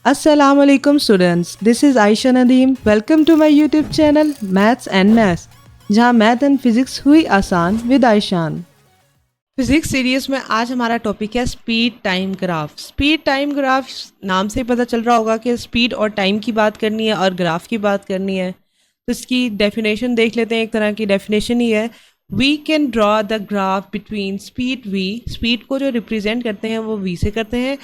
Assalamualaikum students, this is Aisha Nadeem. Welcome to my YouTube channel Maths and Maths, जहाँ math and physics हुई आसान with आयशान। Physics series में आज हमारा topic है speed time graph. Speed time graph नाम से ही पता चल रहा होगा कि स्पीड और टाइम की बात करनी है और ग्राफ की बात करनी है। तो इसकी डेफिनेशन देख लेते हैं। एक तरह की डेफिनेशन ही है, we can draw the graph between speed V, speed को जो रिप्रेजेंट करते हैं वो वी से करते हैं,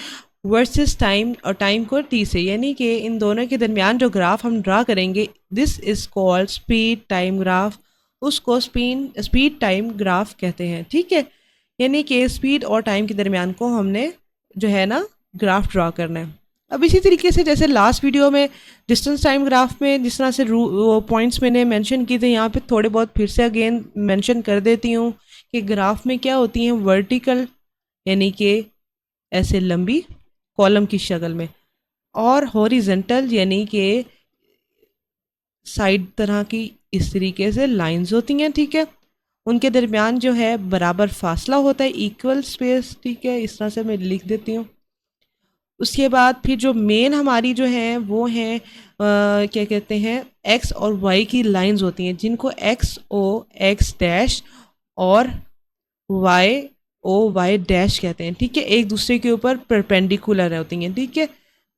वर्सेस टाइम और टाइम को टी से, यानी कि इन दोनों के दरमियान जो ग्राफ हम ड्रा करेंगे this is called speed time graph. उसको स्पीड टाइम ग्राफ कहते हैं। ठीक है, यानी कि स्पीड और टाइम के दरमियान को हमने जो है ना ग्राफ ड्रा करना है। अब इसी तरीके से जैसे लास्ट वीडियो में डिस्टेंस टाइम ग्राफ में जिस तरह से पॉइंट्स मैंने मेंशन किए थे, यहाँ पे थोड़े बहुत फिर से अगेन मेंशन कर देती हूँ कि ग्राफ में क्या होती हैं, वर्टिकल यानी कि ऐसे लंबी कॉलम की शक्ल में, और हॉरिजेंटल यानी कि साइड तरह की इस तरीके से लाइंस होती हैं। ठीक है, उनके दरमियान जो है बराबर फासला होता है, इक्वल स्पेस। ठीक है, इस तरह से मैं लिख देती हूँ। उसके बाद फिर जो मेन हमारी जो है वो है क्या कहते हैं, एक्स और वाई की लाइंस होती हैं, जिनको एक्स ओ एक्स डैश और वाई ओ वाई डैश कहते हैं। ठीक है, एक दूसरे के ऊपर परपेंडिकुलर होती हैं। ठीक है,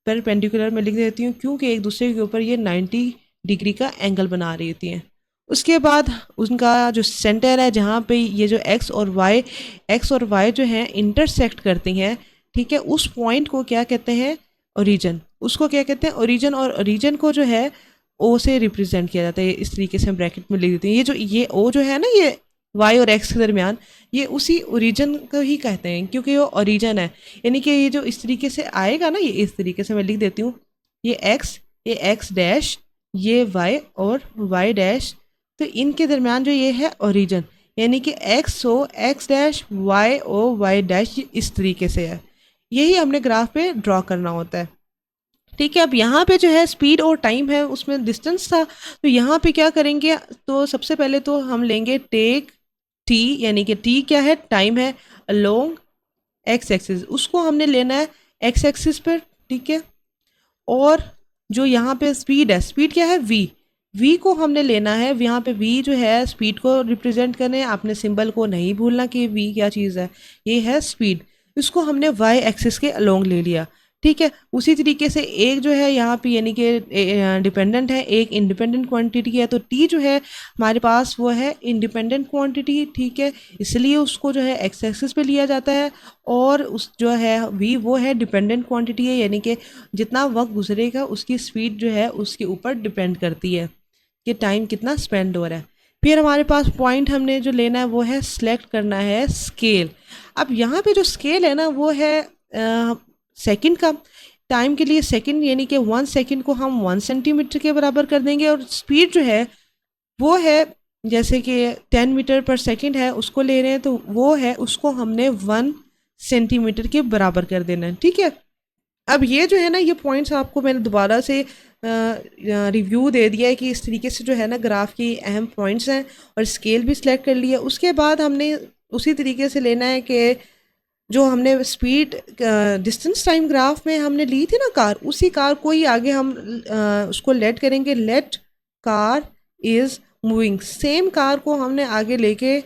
परपेंडिकुलर में लिख देती हूँ क्योंकि एक दूसरे के ऊपर ये 90 डिग्री का एंगल बना रही होती हैं। उसके बाद उनका जो सेंटर है जहाँ पे ये जो एक्स और वाई जो हैं इंटरसेक्ट करती हैं, ठीक है, उस पॉइंट को क्या कहते हैं, ओरिजिन। उसको क्या कहते हैं, ओरिजिन। और ओरिजिन को जो है ओ से रिप्रेजेंट किया जाता है। इस तरीके से हम ब्रैकेट में लिख देते हैं। ये ओ जो है ना, ये वाई और एक्स के दरमियान, ये उसी ओरिजिन को ही कहते हैं क्योंकि वो ओरिजिन है। यानी कि ये जो इस तरीके से आएगा ना, ये इस तरीके से मैं लिख देती हूँ, ये एक्स डैश, ये वाई और वाई डैश, तो इनके दरमियान जो ये है ओरिजिन, यानी कि X O X dash, Y O Y dash, इस तरीके से है। यही हमने ग्राफ पे ड्रॉ करना होता है। ठीक है, अब यहाँ पे जो है स्पीड और टाइम है, उसमें डिस्टेंस था, तो यहाँ पे क्या करेंगे, तो सबसे पहले तो हम लेंगे टेक टी, यानी कि टी क्या है, टाइम है, अलोंग एक्स एक्सिस, उसको हमने लेना है एक्स एक्सिस पर। ठीक है, और जो यहाँ पे स्पीड है, स्पीड क्या है, वी को हमने लेना है। यहाँ पे वी जो है स्पीड को रिप्रेजेंट करने, आपने सिंबल को नहीं भूलना कि वी क्या चीज़ है, ये है स्पीड। इसको हमने वाई एक्सिस के अलोंग ले लिया। ठीक है, उसी तरीके से एक जो है यहाँ पे यानी कि डिपेंडेंट है, एक इंडिपेंडेंट क्वांटिटी है, तो टी जो है हमारे पास वो है इंडिपेंडेंट क्वांटिटी। ठीक है, इसलिए उसको जो है एक्स एक्सिस पे लिया जाता है, और उस जो है वी वो है डिपेंडेंट क्वांटिटी है, यानी कि जितना वक्त गुजरेगा उसकी स्पीड जो है उसके ऊपर डिपेंड करती है कि टाइम कितना स्पेंड हो रहा है। फिर हमारे पास पॉइंट हमने जो लेना है वो है, सिलेक्ट करना है स्केल। अब यहाँ पे जो स्केल है ना वो है सेकंड का। टाइम के लिए सेकंड, यानी कि 1 सेकंड को हम 1 सेंटीमीटर के बराबर कर देंगे, और स्पीड जो है वो है जैसे कि 10 मीटर पर सेकंड है, उसको ले रहे हैं, तो वो है उसको हमने 1 सेंटीमीटर के बराबर कर देना है। ठीक है, अब ये जो है ना, ये पॉइंट्स आपको मैंने दोबारा से रिव्यू दे दिया है कि इस तरीके से जो है ना ग्राफ की अहम पॉइंट्स हैं, और स्केल भी सिलेक्ट कर लिया। उसके बाद हमने उसी तरीके से लेना है कि जो हमने स्पीड डिस्टेंस टाइम ग्राफ में हमने ली थी ना कार, उसी कार को ही आगे हम उसको लेट करेंगे, let car is moving. Same car को हमने आगे लेके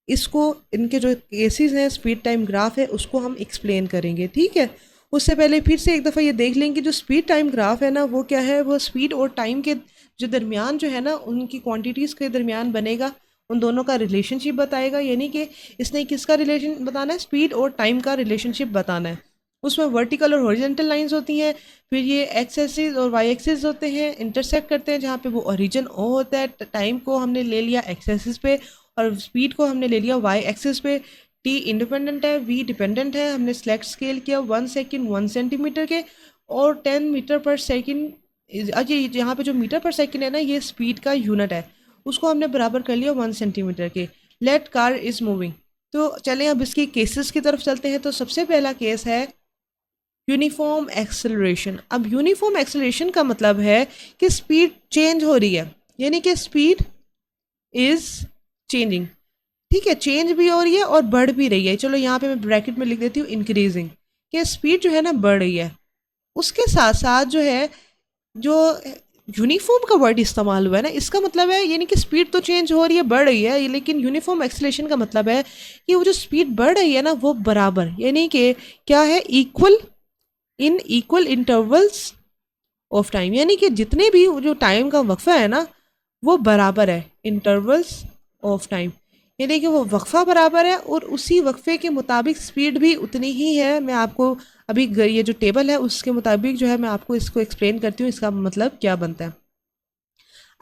इसको, इनके जो केसेस हैं स्पीड टाइम ग्राफ है, उसको हम एक्सप्लेन करेंगे। ठीक है, उससे पहले फिर से एक दफ़ा ये देख लेंगे, जो स्पीड टाइम ग्राफ है ना वो क्या है, वो स्पीड और टाइम के जो दरमियान जो है ना उनकी क्वांटिटीज़ के दरमियान बनेगा, उन दोनों का रिलेशनशिप बताएगा। यानी कि इसने किसका रिलेशन बताना है, स्पीड और टाइम का रिलेशनशिप बताना है। उसमें वर्टिकल और हॉरिजॉन्टल लाइंस होती हैं, फिर ये एक्स एक्सिस और वाई एक्सिस होते हैं, इंटरसेक्ट करते हैं जहाँ पे वो ओरिजिन ओ होता है। टाइम को हमने ले लिया एक्स एक्सिस पे, और स्पीड को हमने ले लिया वाई एक्सिस पे। टी इंडिपेंडेंट है, वी डिपेंडेंट है, हमने सेलेक्ट स्केल किया 1 सेकंड 1 सेंटीमीटर के, और 10 मीटर पर सेकंड। अच्छा, यहाँ पे जो मीटर पर सेकंड है ना, ये स्पीड का यूनिट है, उसको हमने बराबर कर लिया 1 सेंटीमीटर के। Let car is moving. तो चलें अब इसके केसेस की तरफ चलते हैं। तो सबसे पहला केस है यूनिफॉर्म एक्सेलरेशन। अब यूनिफॉर्म एक्सेलरेशन का मतलब है कि स्पीड चेंज हो रही है, यानी कि स्पीड इज़ चेंजिंग। ठीक है, चेंज भी हो रही है और बढ़ भी रही है। चलो यहाँ पे मैं ब्रैकेट में लिख देती हूँ इंक्रीजिंग, कि स्पीड जो है ना बढ़ रही है। उसके साथ साथ जो है, जो यूनिफॉर्म का वर्ड इस्तेमाल हुआ है ना, इसका मतलब है यानी कि स्पीड तो चेंज हो रही है, बढ़ रही है, लेकिन यूनिफॉर्म एक्सेलरेशन का मतलब है कि वो जो स्पीड बढ़ रही है ना वो बराबर, यानी कि क्या है, equal in equal intervals of time, यानी कि जितने भी जो टाइम का वक्फा है ना वो बराबर है, इंटरवल्स ऑफ टाइम, यानी कि वो वक्फा बराबर है और उसी वक्फे के मुताबिक स्पीड भी उतनी ही है। मैं आपको अभी ये जो टेबल है उसके मुताबिक जो है मैं आपको इसको एक्सप्लेन करती हूँ, इसका मतलब क्या बनता है।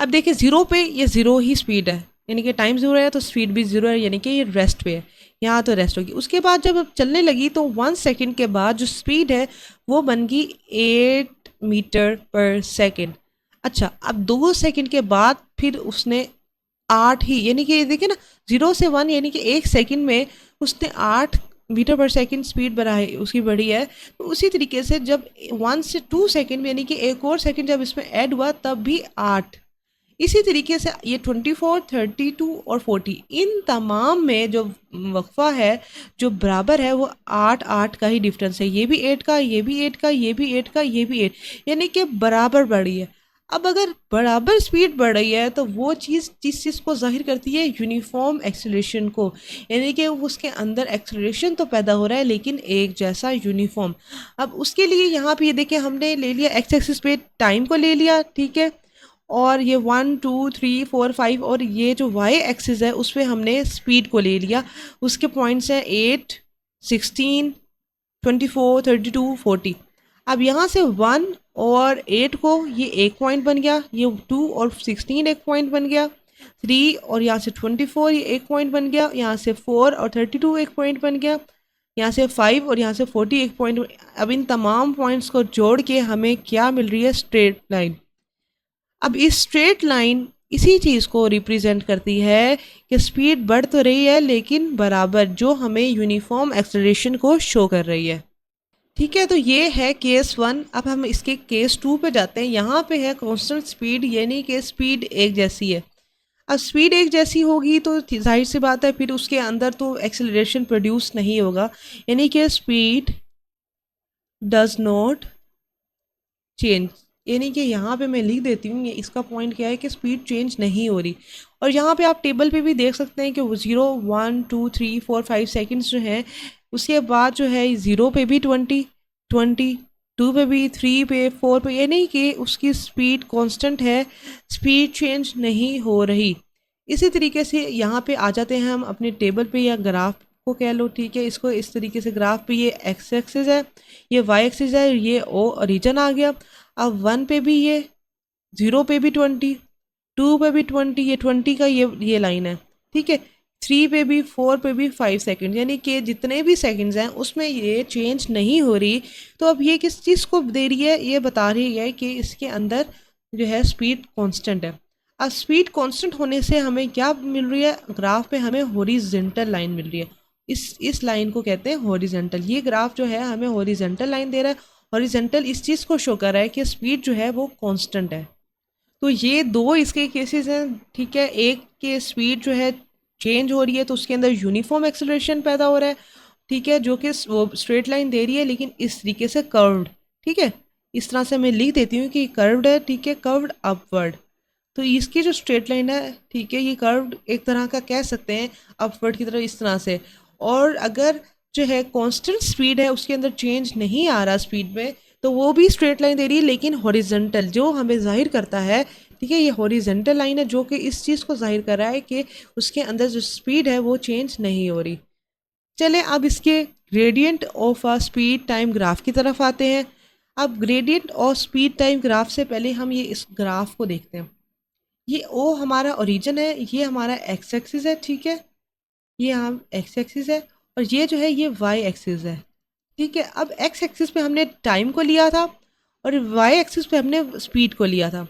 अब देखिए ज़ीरो पे ये ज़ीरो ही स्पीड है, यानी कि टाइम ज़ीरो है तो स्पीड भी ज़ीरो है, यानी कि ये रेस्ट पे है, यहाँ तो रेस्ट होगी। उसके बाद जब अब चलने लगी तो 1 सेकेंड के बाद जो स्पीड है वो बन गई 8 मीटर पर सेकेंड। अच्छा, अब 2 सेकेंड के बाद फिर उसने 8 ही, यानी कि देखिए ना, 0 से 1 यानी कि 1 सेकेंड में उसने 8 मीटर पर सेकेंड स्पीड बढ़ाई, उसकी बढ़ी है। तो उसी तरीके से जब 1 से 2 सेकेंड में, यानी कि एक और सेकेंड जब इसमें ऐड हुआ तब भी 8। इसी तरीके से ये 24, 32 और 40, इन तमाम में जो वक्फा है जो बराबर है वो 8 8 का ही डिफरेंस है, ये भी 8 का, ये भी 8 का, ये भी 8 का, ये भी 8, यानी कि बराबर बढ़ी है। अब अगर बराबर स्पीड बढ़ रही है तो वो चीज़ जिस चीज़ को जाहिर करती है यूनिफॉर्म एक्सेलरेशन को, यानी कि उसके अंदर एक्सेलरेशन तो पैदा हो रहा है लेकिन एक जैसा यूनिफॉर्म। अब उसके लिए यहाँ पे ये देखिए हमने ले लिया एक्स एक्सिस पे टाइम को ले लिया, ठीक है, और ये 1 2 3 4 5 और ये जो वाई एक्सिस है उस पर हमने स्पीड को ले लिया। उसके पॉइंट्स हैं 8 16 24 32 40। अब यहाँ से 1 और 8 को ये एक पॉइंट बन गया, ये 2 और 16 एक पॉइंट बन गया, 3 और यहाँ से 24 ये एक पॉइंट बन गया, यहाँ से 4 और 32 एक पॉइंट बन गया, यहाँ से 5 और यहाँ से 40 एक पॉइंट। अब इन तमाम पॉइंट्स को जोड़ के हमें क्या मिल रही है, स्ट्रेट लाइन। अब इस स्ट्रेट लाइन इसी चीज़ को रिप्रेजेंट करती है कि स्पीड बढ़ तो रही है लेकिन बराबर, जो हमें यूनिफॉर्म एक्सेलरेशन को शो कर रही है। ठीक है, तो ये है केस 1। अब हम इसके केस 2 पे जाते हैं। यहाँ पे है कांस्टेंट स्पीड, यानी कि स्पीड एक जैसी है। अब स्पीड एक जैसी होगी तो जाहिर सी बात है फिर उसके अंदर तो एक्सेलरेशन प्रोड्यूस नहीं होगा, यानी कि स्पीड डज नॉट चेंज, यानी कि यहाँ पे मैं लिख देती हूँ, ये इसका पॉइंट क्या है कि स्पीड चेंज नहीं हो रही। और यहाँ पे आप टेबल पे भी देख सकते हैं कि वो 0 1 2 3 4 5 सेकेंड्स जो हैं, उसके बाद जो है 0 पे भी 20 22 पे भी, 3 पे, 4 पे, यानी कि उसकी स्पीड कांस्टेंट है, स्पीड चेंज नहीं हो रही। इसी तरीके से यहाँ पे आ जाते हैं हम अपने टेबल पे या ग्राफ को कह लो, ठीक है, इसको इस तरीके से ग्राफ पे ये एक्स एक्सिस है, ये वाई एक्सिस है, ये ओ ओरिजन आ गया। अब 1 पे भी ये, 0 पे भी 20, 2 पे भी 20, ये 20 का ये लाइन है, ठीक है, 3 पे भी, 4 पे भी 5 सेकेंड, यानी कि जितने भी सेकंड्स हैं उसमें ये चेंज नहीं हो रही। तो अब ये किस चीज़ को दे रही है, ये बता रही है कि इसके अंदर जो है स्पीड कांस्टेंट है। अब स्पीड कांस्टेंट होने से हमें क्या मिल रही है, ग्राफ पे हमें हॉरिजॉन्टल लाइन मिल रही है। इस लाइन को कहते हैं हॉरिजॉन्टल। ये ग्राफ जो है हमें हॉरिजॉन्टल लाइन दे रहा है। हॉरिजॉन्टल इस चीज़ को शो कर रहा है कि स्पीड जो है वो कांस्टेंट है। तो ये दो इसके केसेस हैं, ठीक है। एक के स्पीड जो है चेंज हो रही है तो उसके अंदर यूनिफॉर्म एक्सेलरेशन पैदा हो रहा है, ठीक है, जो कि वो स्ट्रेट लाइन दे रही है लेकिन इस तरीके से कर्व्ड, ठीक है। इस तरह से मैं लिख देती हूँ कि कर्व्ड है, ठीक है, कर्व्ड अपवर्ड। तो इसकी जो स्ट्रेट लाइन है, ठीक है, ये कर्व्ड एक तरह का कह सकते हैं अपवर्ड की तरफ, इस तरह से। और अगर जो है कांस्टेंट स्पीड है उसके अंदर चेंज नहीं आ रहा स्पीड में, तो वो भी स्ट्रेट लाइन दे रही है लेकिन हॉरिजॉन्टल, जो हमें जाहिर करता है, ठीक है, ये हॉरिजॉन्टल लाइन है जो कि इस चीज़ को जाहिर कर रहा है कि उसके अंदर जो स्पीड है वो चेंज नहीं हो रही। चले अब इसके gradient of a speed time graph की तरफ आते हैं। अब gradient of speed time graph से पहले हम ये इस ग्राफ को देखते हैं। ये ओ हमारा ओरिजिन है, ये हमारा एक्स एक्सिस है, ठीक है, ये हम एक्स एक्सिस है, और ये जो है ये वाई एक्सिस है, ठीक है। अब एक्स एक्सिस पे हमने टाइम को लिया था और वाई एक्सिस पे हमने स्पीड को लिया था।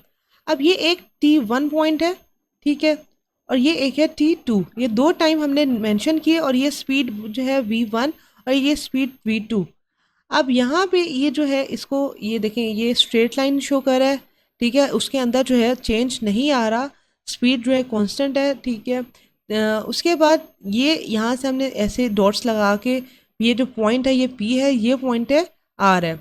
अब ये एक t1 पॉइंट है, ठीक है, और ये एक है t2, ये दो टाइम हमने मेंशन किए, और ये स्पीड जो है v1 और ये स्पीड v2। अब यहाँ पे ये जो है इसको ये देखें, ये स्ट्रेट लाइन शो कर रहा है, ठीक है, उसके अंदर जो है चेंज नहीं आ रहा, स्पीड जो है कांस्टेंट है, ठीक है। उसके बाद ये यहाँ से हमने ऐसे डॉट्स लगा के, ये जो पॉइंट है ये P है, ये पॉइंट है R है,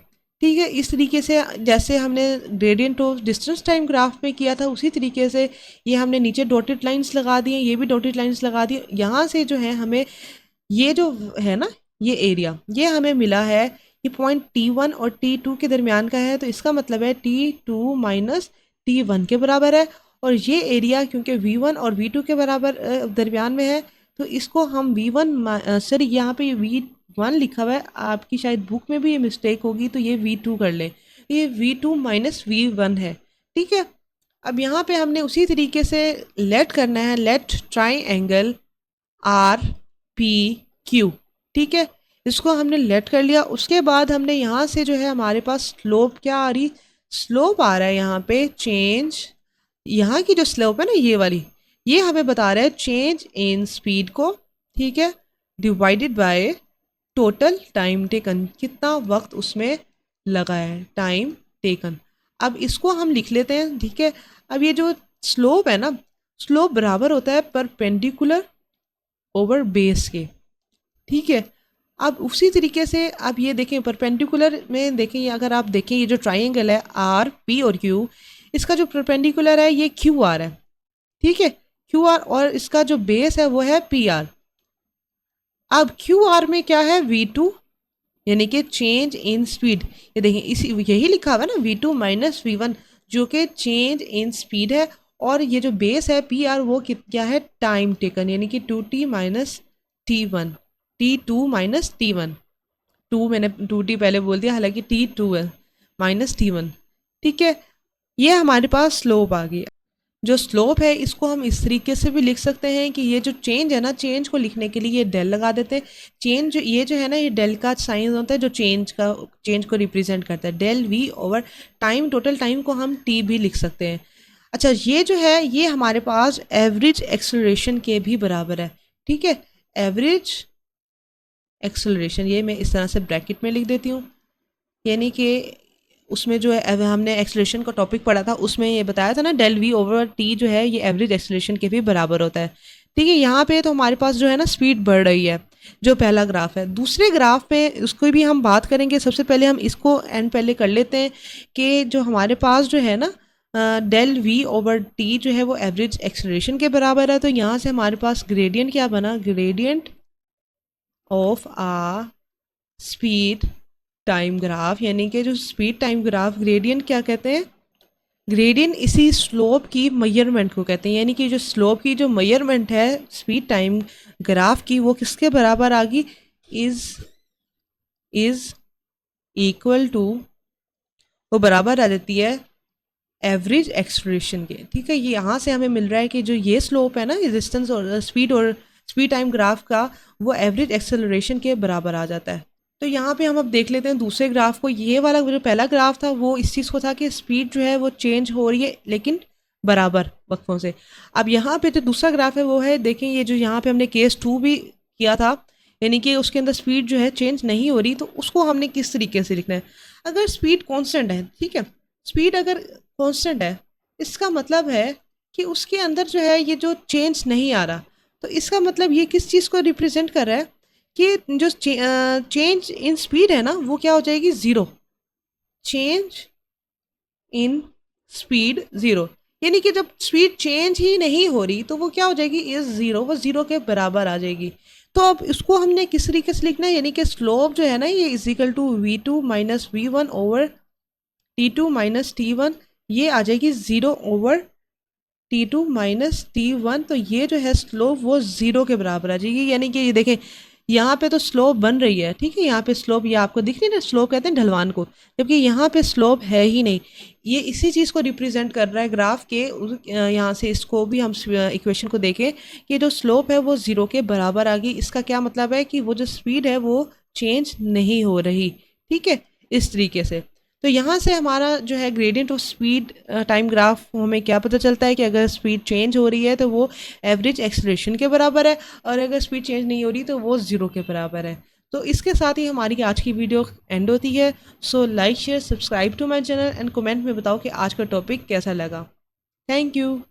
ठीक है। इस तरीके से जैसे हमने gradient of distance time graph में किया था उसी तरीके से ये हमने नीचे डॉटेड लाइंस लगा दी हैं, ये भी डॉटेड लाइंस लगा दी। यहाँ से जो है हमें ये जो है ना ये एरिया ये हमें मिला है, ये पॉइंट T1 और T2 के दरमियान का है, तो इसका मतलब है T2 माइनस T1 के बराबर है। और ये एरिया क्योंकि V1 और V2 के बराबर दरमियान में है, तो इसको हम V1 सॉरी यहाँ पे ये V1 लिखा हुआ है, आपकी शायद बुक में भी ये मिस्टेक होगी, तो ये V2 कर ले, ये V2 माइनस V1 है। ठीक है। अब यहाँ पे हमने उसी तरीके से लेट करना है, लेट ट्राइंगल RPQ। ठीक है, इसको हमने लेट कर लिया। उसके बाद हमने यहाँ से जो है हमारे पास स्लोप क्या आ रही, स्लोप आ रहा है यहाँ पे चेंज, यहाँ की जो स्लोप है ना ये वाली, ये हमें बता रहा है चेंज इन स्पीड को। ठीक है, divided by total time taken, कितना वक्त उसमें लगा है, टाइम टेकन। अब इसको हम लिख लेते हैं। ठीक है, अब ये जो स्लोप है ना, स्लोप बराबर होता है परपेंडिकुलर ओवर बेस के। ठीक है, अब उसी तरीके से आप ये देखें परपेंडिकुलर में देखें, अगर आप देखें ये जो ट्राइंगल है आर पी और क्यू, इसका जो परपेंडिकुलर है ये क्यू आर है। ठीक है, क्यू आर, और इसका जो बेस है वो है पी आर। अब क्यू आर में क्या है V2 यानी कि चेंज इन स्पीड, ये देखें इसी यही लिखा हुआ है ना V2 माइनस V1 जो कि चेंज इन स्पीड है। और ये जो बेस है पी आर वो क्या है, टाइम टेकन, यानी कि 2t minus T1, T2 minus T1, 2 मैंने 2t पहले बोल दिया हालांकि T2 है, माइनस T1। ठीक है, ये हमारे पास स्लोप आ गई। जो स्लोप है इसको हम इस तरीके से भी लिख सकते हैं कि ये जो चेंज है ना, चेंज को लिखने के लिए ये डेल लगा देते हैं। चेंज ये जो है ना, ये डेल का साइन होता है जो चेंज को रिप्रेजेंट करता है, del V over time, total time को हम T भी लिख सकते हैं। अच्छा, ये जो है ये हमारे पास एवरेज एक्सेलरेशन के भी बराबर है। ठीक है, एवरेज एक्सेलरेशन, ये मैं इस तरह से ब्रैकेट में लिख देती हूँ, यानी कि उसमें जो है हमने एक्सेलरेशन का टॉपिक पढ़ा था उसमें ये बताया था ना डेल V ओवर T जो है ये एवरेज एक्सेलरेशन के भी बराबर होता है। ठीक है, यहाँ पे तो हमारे पास जो है ना स्पीड बढ़ रही है, जो पहला ग्राफ है। दूसरे ग्राफ में उसको भी हम बात करेंगे। सबसे पहले हम इसको एंड पहले कर लेते हैं कि जो हमारे पास जो है ना डेल V ओवर T जो है वो एवरेज एक्सेलरेशन के बराबर है। तो यहाँ से हमारे पास ग्रेडियंट क्या बना, gradient of uh speed time graph, यानी कि जो स्पीड टाइम ग्राफ, ग्रेडियंट क्या कहते हैं, ग्रेडियंट इसी स्लोप की मेजरमेंट को कहते हैं, यानी कि जो स्लोप की जो मेजरमेंट है स्पीड टाइम ग्राफ की वो किसके बराबर आ गई, इज इक्वल टू, वो बराबर आ जाती है एवरेज एक्सेलरेशन के। ठीक है, ये यहाँ से हमें मिल रहा है कि जो ये स्लोप है ना डिस्टेंस और स्पीड टाइम ग्राफ का, वो एवरेज एक्सेलरेशन के बराबर आ जाता है। तो यहाँ पे हम अब देख लेते हैं दूसरे ग्राफ को। ये वाला जो पहला ग्राफ था वो इस चीज़ को था कि स्पीड जो है वो चेंज हो रही है लेकिन बराबर वक्फों से। अब यहाँ पे जो दूसरा ग्राफ है वो है, देखें ये जो यहाँ पे हमने केस 2 भी किया था, यानी कि उसके अंदर स्पीड जो है चेंज नहीं हो रही, तो उसको हमने किस तरीके से लिखना है। अगर स्पीड कॉन्स्टेंट है, ठीक है, स्पीड अगर कॉन्स्टेंट है इसका मतलब है कि उसके अंदर जो है ये जो चेंज नहीं आ रहा, तो इसका मतलब ये किस चीज़ को रिप्रेजेंट कर रहा है कि जो चेंज इन स्पीड है ना वो क्या हो जाएगी, zero, change in speed zero, यानी कि जब स्पीड चेंज ही नहीं हो रही तो वो क्या हो जाएगी, इज ज़ीरो, वो ज़ीरो के बराबर आ जाएगी। तो अब इसको हमने किस तरीके से लिखना है, यानी कि स्लोप जो है ना ये is equal to V2 minus V1 over T2 minus T1, ये आ जाएगी 0 ओवर T2 माइनस T1। तो ये जो है स्लोप वो 0 के बराबर आ जाएगी, यानी कि ये देखें यहाँ पे तो स्लोप बन रही है। ठीक है, यहाँ पे स्लोप ये आपको दिख रही है ना, स्लोप कहते हैं ढलवान को, जबकि यहाँ पे स्लोप है ही नहीं। ये इसी चीज़ को रिप्रेजेंट कर रहा है ग्राफ के। यहाँ से इसको भी हम इक्वेशन को देखें कि जो स्लोप है वो 0 के बराबर आ गई। इसका क्या मतलब है कि वो जो स्पीड है वो चेंज नहीं हो रही। ठीक है, इस तरीके से। तो यहाँ से हमारा जो है gradient of speed time graph हमें क्या पता चलता है कि अगर स्पीड चेंज हो रही है तो वो एवरेज एक्सेलरेशन के बराबर है, और अगर स्पीड चेंज नहीं हो रही तो वो 0 के बराबर है। तो इसके साथ ही हमारी आज की वीडियो एंड होती है। So like share subscribe to my channel and comment में बताओ कि आज का टॉपिक कैसा लगा। Thank you.